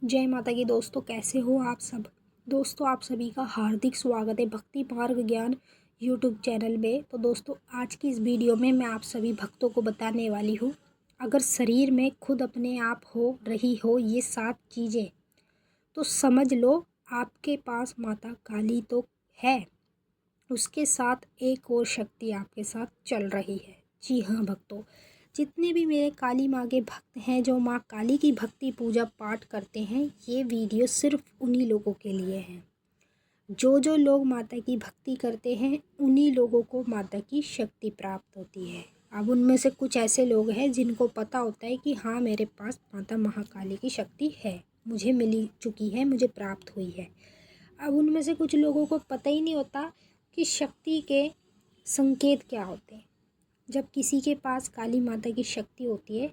जय माता की दोस्तों, कैसे हो आप सब। दोस्तों, आप सभी का हार्दिक स्वागत है भक्ति मार्ग ज्ञान यूट्यूब चैनल में। तो दोस्तों, आज की इस वीडियो में मैं आप सभी भक्तों को बताने वाली हूँ, अगर शरीर में खुद अपने आप हो रही हो ये 7 चीज़ें, तो समझ लो आपके पास माता काली तो है, उसके साथ एक और शक्ति आपके साथ चल रही है। जी हाँ भक्तों, जितने भी मेरे काली माँ के भक्त हैं जो माँ काली की भक्ति पूजा पाठ करते हैं, ये वीडियो सिर्फ उन्हीं लोगों के लिए है। जो लोग माता की भक्ति करते हैं उन्हीं लोगों को माता की शक्ति प्राप्त होती है। अब उनमें से कुछ ऐसे लोग हैं जिनको पता होता है कि हाँ, मेरे पास माता महाकाली की शक्ति है, मुझे मिली चुकी है, मुझे प्राप्त हुई है। अब उनमें से कुछ लोगों को पता ही नहीं होता कि शक्ति के संकेत क्या होते हैं। जब किसी के पास काली माता की शक्ति होती है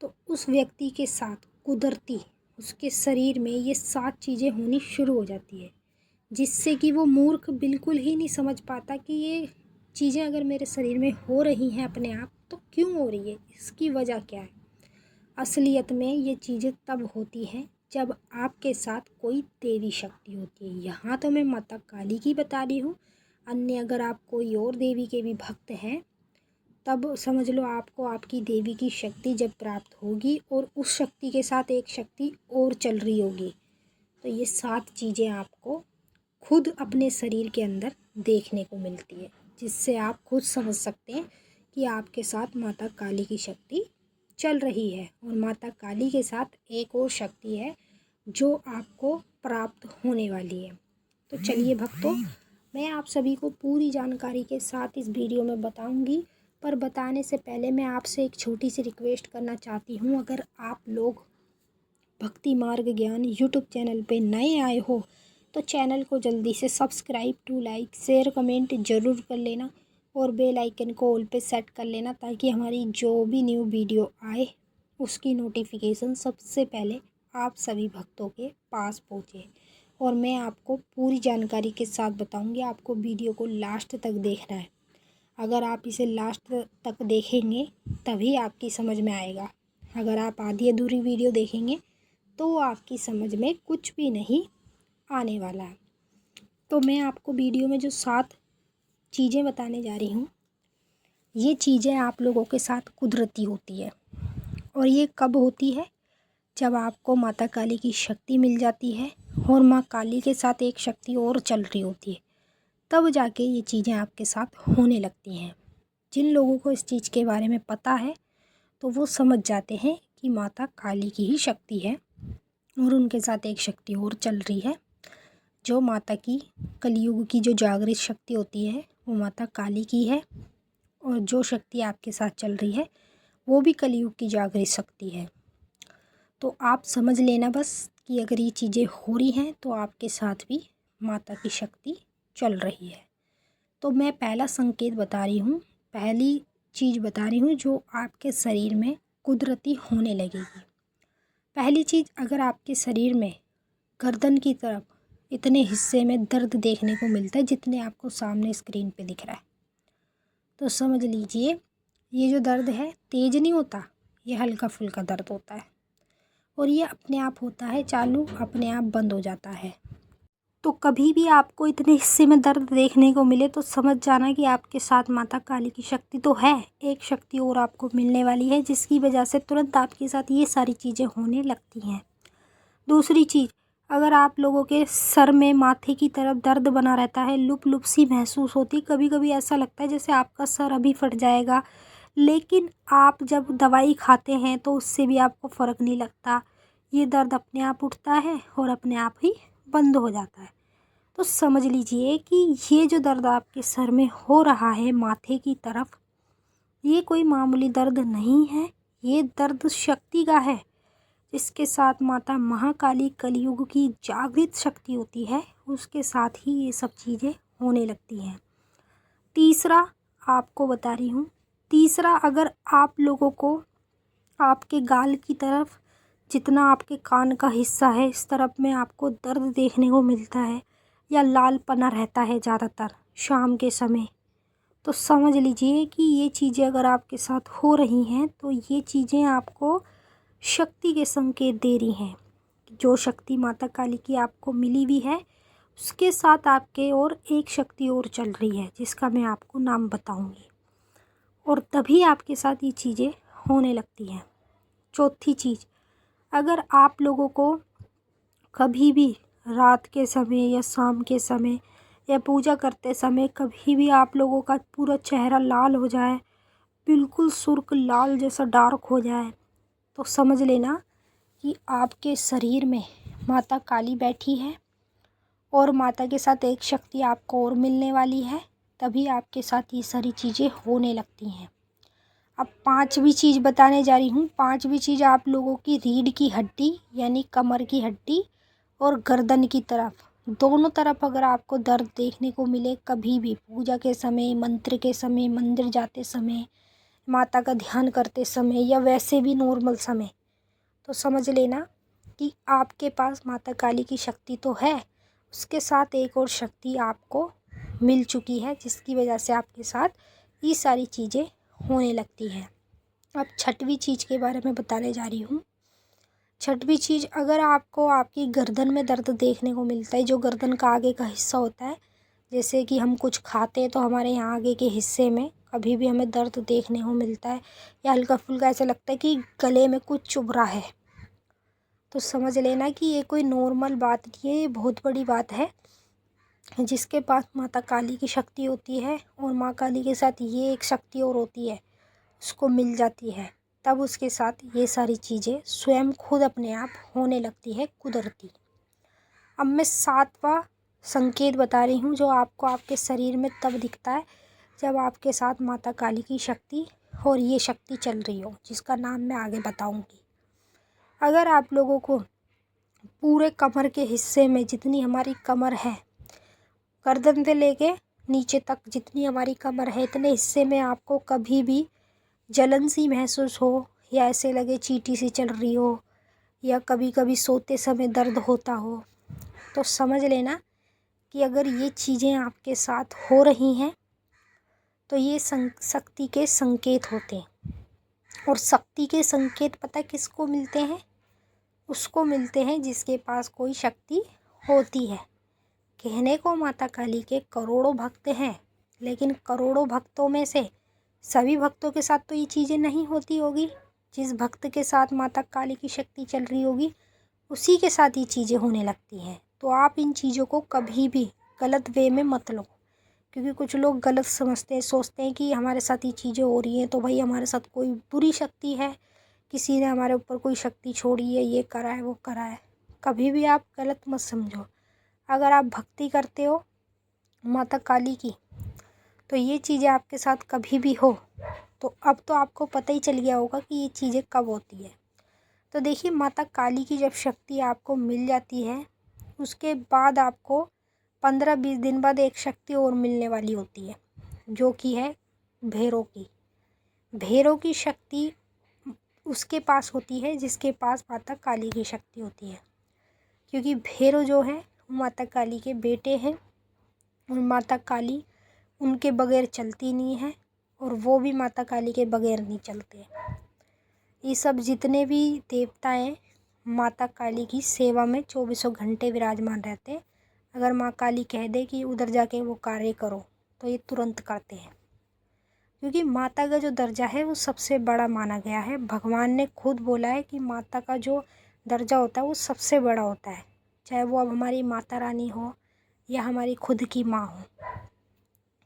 तो उस व्यक्ति के साथ कुदरती उसके शरीर में ये 7 चीज़ें होनी शुरू हो जाती है, जिससे कि वो मूर्ख बिल्कुल ही नहीं समझ पाता कि ये चीज़ें अगर मेरे शरीर में हो रही हैं अपने आप तो क्यों हो रही है, इसकी वजह क्या है। असलियत में ये चीज़ें तब होती हैं जब आपके साथ कोई देवी शक्ति होती है। यहाँ तो मैं माता काली की बता रही हूँ, अन्य अगर आप कोई और देवी के भी भक्त हैं तब समझ लो आपको आपकी देवी की शक्ति जब प्राप्त होगी और उस शक्ति के साथ एक शक्ति और चल रही होगी, तो ये 7 चीज़ें आपको खुद अपने शरीर के अंदर देखने को मिलती है, जिससे आप खुद समझ सकते हैं कि आपके साथ माता काली की शक्ति चल रही है। और माता काली के साथ एक और शक्ति है जो आपको प्राप्त होने वाली है। तो चलिए भक्तों, मैं आप सभी को पूरी जानकारी के साथ इस वीडियो में बताऊंगी, पर बताने से पहले मैं आपसे एक छोटी सी रिक्वेस्ट करना चाहती हूँ। अगर आप लोग भक्ति मार्ग ज्ञान यूट्यूब चैनल पे नए आए हो तो चैनल को जल्दी से subscribe to like share comment ज़रूर कर लेना और बेल आइकन को ऑल पे सेट कर लेना, ताकि हमारी जो भी न्यू वीडियो आए उसकी नोटिफिकेशन सबसे पहले आप सभी भक्तों के पास पहुँचे। और मैं आपको पूरी जानकारी के साथ बताऊंगी, आपको वीडियो को लास्ट तक देखना है। अगर आप इसे लास्ट तक देखेंगे तभी आपकी समझ में आएगा। अगर आप आधी अधूरी वीडियो देखेंगे तो आपकी समझ में कुछ भी नहीं आने वाला है। तो मैं आपको वीडियो में जो 7 चीज़ें बताने जा रही हूँ, ये चीज़ें आप लोगों के साथ कुदरती होती है। और ये कब होती है? जब आपको माता काली की शक्ति मिल जाती है और माँ काली के साथ एक शक्ति और चल रही होती है, तब जाके ये चीज़ें आपके साथ होने लगती हैं। जिन लोगों को इस चीज़ के बारे में पता है तो वो समझ जाते हैं कि माता काली की ही शक्ति है और उनके साथ एक शक्ति और चल रही है। जो माता की कलयुग की जो जागृत शक्ति होती है वो माता काली की है, और जो शक्ति आपके साथ चल रही है वो भी कलयुग की जागृत शक्ति है। तो आप समझ लेना बस कि अगर ये चीज़ें हो रही हैं तो आपके साथ भी माता की शक्ति चल रही है। तो मैं पहला संकेत बता रही हूँ, पहली चीज़ बता रही हूँ जो आपके शरीर में कुदरती होने लगेगी। पहली चीज़, अगर आपके शरीर में गर्दन की तरफ इतने हिस्से में दर्द देखने को मिलता है जितने आपको सामने स्क्रीन पे दिख रहा है, तो समझ लीजिए ये जो दर्द है तेज नहीं होता, ये हल्का फुल्का दर्द होता है और ये अपने आप होता है चालू, अपने आप बंद हो जाता है। तो कभी भी आपको इतने हिस्से में दर्द देखने को मिले तो समझ जाना कि आपके साथ माता काली की शक्ति तो है, एक शक्ति और आपको मिलने वाली है, जिसकी वजह से तुरंत आपके साथ ये सारी चीज़ें होने लगती हैं। दूसरी चीज़, अगर आप लोगों के सर में माथे की तरफ दर्द बना रहता है, लुप लुप सी महसूस होती, कभी कभी ऐसा लगता है जैसे आपका सर अभी फट जाएगा, लेकिन आप जब दवाई खाते हैं तो उससे भी आपको फ़र्क नहीं लगता, ये दर्द अपने आप उठता है और अपने आप ही बंद हो जाता है। तो समझ लीजिए कि ये जो दर्द आपके सर में हो रहा है माथे की तरफ, ये कोई मामूली दर्द नहीं है, ये दर्द शक्ति का है, जिसके साथ माता महाकाली कलयुग की जागृत शक्ति होती है, उसके साथ ही ये सब चीज़ें होने लगती हैं। तीसरा आपको बता रही हूँ, तीसरा, अगर आप लोगों को आपके गाल की तरफ, जितना आपके कान का हिस्सा है इस तरफ में आपको दर्द देखने को मिलता है या लाल पना रहता है ज़्यादातर शाम के समय, तो समझ लीजिए कि ये चीज़ें अगर आपके साथ हो रही हैं तो ये चीज़ें आपको शक्ति के संकेत दे रही हैं। जो शक्ति माता काली की आपको मिली हुई है, उसके साथ आपके और एक शक्ति और चल रही है जिसका मैं आपको नाम बताऊंगी, और तभी आपके साथ ये चीज़ें होने लगती हैं। चौथी चीज़, अगर आप लोगों को कभी भी रात के समय या शाम के समय या पूजा करते समय कभी भी आप लोगों का पूरा चेहरा लाल हो जाए, बिल्कुल सुर्ख लाल जैसा डार्क हो जाए, तो समझ लेना कि आपके शरीर में माता काली बैठी है और माता के साथ एक शक्ति आपको और मिलने वाली है, तभी आपके साथ ये सारी चीज़ें होने लगती हैं। अब पांचवी चीज़ बताने जा रही हूँ। पांचवी चीज़ आप लोगों की रीढ़ की हड्डी यानी कमर की हड्डी और गर्दन की तरफ, दोनों तरफ अगर आपको दर्द देखने को मिले कभी भी, पूजा के समय, मंत्र के समय, मंदिर जाते समय, माता का ध्यान करते समय या वैसे भी नॉर्मल समय, तो समझ लेना कि आपके पास माता काली की शक्ति तो है, उसके साथ एक और शक्ति आपको मिल चुकी है जिसकी वजह से आपके साथ ये सारी चीज़ें होने लगती हैं। अब छठवीं चीज़ के बारे में बताने जा रही हूँ। छठवीं चीज़, अगर आपको आपकी गर्दन में दर्द देखने को मिलता है, जो गर्दन का आगे का हिस्सा होता है, जैसे कि हम कुछ खाते हैं तो हमारे यहाँ आगे के हिस्से में कभी भी हमें दर्द देखने को मिलता है या हल्का फुल्का ऐसा लगता है कि गले में कुछ चुभ रहा है, तो समझ लेना कि ये कोई नॉर्मल बात नहीं है, ये बहुत बड़ी बात है। जिसके पास माता काली की शक्ति होती है और माँ काली के साथ ये एक शक्ति और होती है, उसको मिल जाती है, तब उसके साथ ये सारी चीज़ें स्वयं खुद अपने आप होने लगती है, कुदरती। अब मैं सातवां संकेत बता रही हूँ जो आपको आपके शरीर में तब दिखता है जब आपके साथ माता काली की शक्ति और ये शक्ति चल रही हो, जिसका नाम मैं आगे बताऊँगी। अगर आप लोगों को पूरे कमर के हिस्से में, जितनी हमारी कमर है, गर्दन से लेके नीचे तक जितनी हमारी कमर है, इतने हिस्से में आपको कभी भी जलन सी महसूस हो या ऐसे लगे चींटी सी चल रही हो या कभी कभी सोते समय दर्द होता हो, तो समझ लेना कि अगर ये चीज़ें आपके साथ हो रही हैं तो ये शक्ति के संकेत होते हैं। और शक्ति के संकेत पता किसको मिलते हैं? उसको मिलते हैं जिसके पास कोई शक्ति होती है। कहने को माता काली के करोड़ों भक्त हैं, लेकिन करोड़ों भक्तों में से सभी भक्तों के साथ तो ये चीज़ें नहीं होती होगी। जिस भक्त के साथ माता काली की शक्ति चल रही होगी उसी के साथ ये चीज़ें होने लगती हैं। तो आप इन चीज़ों को कभी भी गलत वे में मत लो, क्योंकि कुछ लोग गलत समझते हैं, सोचते हैं कि हमारे साथ ये चीज़ें हो रही हैं तो भाई हमारे साथ कोई बुरी शक्ति है, किसी ने हमारे ऊपर कोई शक्ति छोड़ी है, ये करा है, वो करा है। कभी भी आप गलत मत समझो। अगर आप भक्ति करते हो माता काली की, तो ये चीज़ें आपके साथ कभी भी हो, तो अब तो आपको पता ही चल गया होगा कि ये चीज़ें कब होती है। तो देखिए, माता काली की जब शक्ति आपको मिल जाती है, उसके बाद आपको 15-20 दिन बाद एक शक्ति और मिलने वाली होती है, जो कि है भैरव की। भैरव की शक्ति उसके पास होती है जिसके पास माता काली की शक्ति होती है, क्योंकि भैरव जो है वो माता काली के बेटे हैं और माता काली उनके बगैर चलती नहीं है और वो भी माता काली के बगैर नहीं चलते। ये सब जितने भी देवता हैं माता काली की सेवा में 24 घंटे विराजमान रहते हैं। अगर माँ काली कह दे कि उधर जाके वो कार्य करो तो ये तुरंत करते हैं, क्योंकि माता का जो दर्जा है वो सबसे बड़ा माना गया है। भगवान ने खुद बोला है कि माता का जो दर्जा होता है वो सबसे बड़ा होता है, चाहे वो अब हमारी माता रानी हो या हमारी खुद की माँ हो।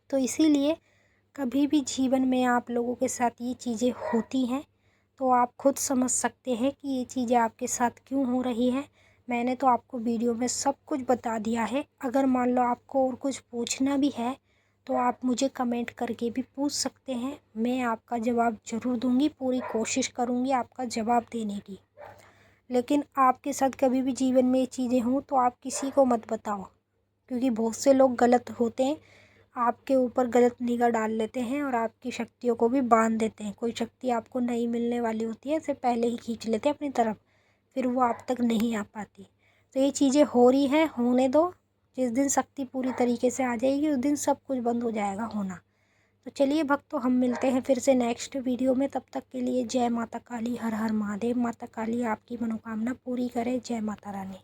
तो इसीलिए कभी भी जीवन में आप लोगों के साथ ये चीज़ें होती हैं तो आप खुद समझ सकते हैं कि ये चीज़ें आपके साथ क्यों हो रही हैं। मैंने तो आपको वीडियो में सब कुछ बता दिया है। अगर मान लो आपको और कुछ पूछना भी है तो आप मुझे कमेंट करके भी पूछ सकते हैं, मैं आपका जवाब ज़रूर दूंगी, पूरी कोशिश करूंगी आपका जवाब देने की। लेकिन आपके साथ कभी भी जीवन में ये चीज़ें हों तो आप किसी को मत बताओ, क्योंकि बहुत से लोग गलत होते हैं, आपके ऊपर गलत निगाह डाल लेते हैं और आपकी शक्तियों को भी बांध देते हैं। कोई शक्ति आपको नहीं मिलने वाली होती है, इसे पहले ही खींच लेते हैं अपनी तरफ, फिर वो आप तक नहीं आ पाती। तो ये चीज़ें हो रही हैं, होने दो। जिस दिन शक्ति पूरी तरीके से आ जाएगी उस दिन सब कुछ बंद हो जाएगा होना। तो चलिए भक्तों, हम मिलते हैं फिर से नेक्स्ट वीडियो में। तब तक के लिए जय माता काली, हर हर महादेव। माता काली आपकी मनोकामना पूरी करे। जय माता रानी।